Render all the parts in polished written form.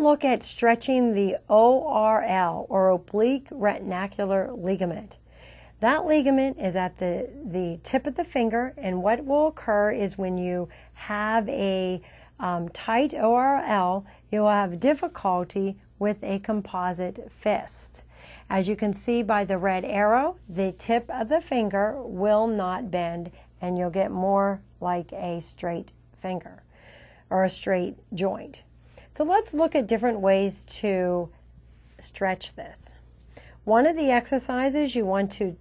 look at stretching the ORL, or Oblique Retinacular Ligament. That ligament is at the tip of the finger, and what will occur is when you have a tight ORL, you'll have difficulty with a composite fist. As you can see by the red arrow, the tip of the finger will not bend, and you'll get more like a straight finger or a straight joint. So let's look at different ways to stretch this. One of the exercises, you want to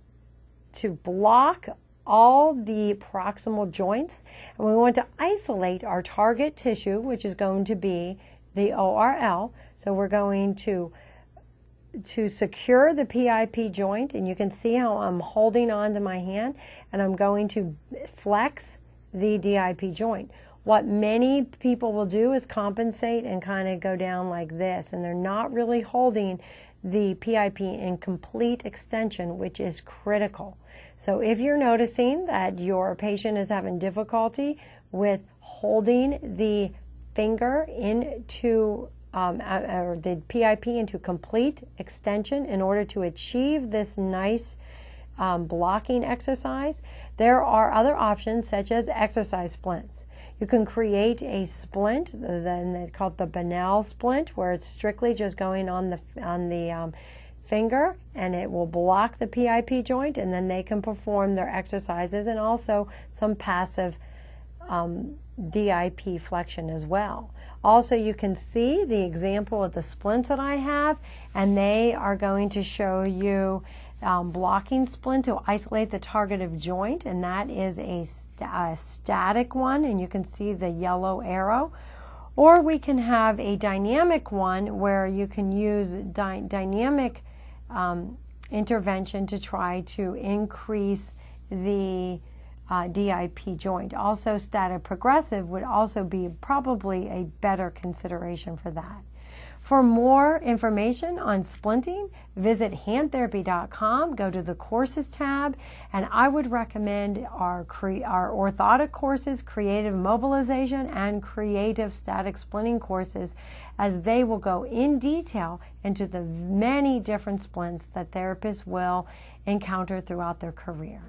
block all the proximal joints, and we want to isolate our target tissue, which is going to be the ORL. So we're going to secure the PIP joint, and you can see how I'm holding on to my hand, and I'm going to flex the DIP joint. What many people will do is compensate and kind of go down like this, and they're not really holding the PIP in complete extension, which is critical. So if you're noticing that your patient is having difficulty with holding the finger into or the PIP into complete extension in order to achieve this nice blocking exercise, there are other options such as exercise splints. You can create a splint, then they call it the Banal splint, where it's strictly just going on the finger, and it will block the PIP joint, and then they can perform their exercises, and also some passive DIP flexion as well. Also, you can see the example of the splints that I have, and they are going to show you blocking splint to isolate the targeted joint, and that is a static one, and you can see the yellow arrow. Or we can have a dynamic one where you can use dynamic intervention to try to increase the DIP joint. Also, static progressive would also be probably a better consideration for that. For more information on splinting, visit handtherapy.com, go to the courses tab, and I would recommend our orthotic courses, creative mobilization, and creative static splinting courses, as they will go in detail into the many different splints that therapists will encounter throughout their career.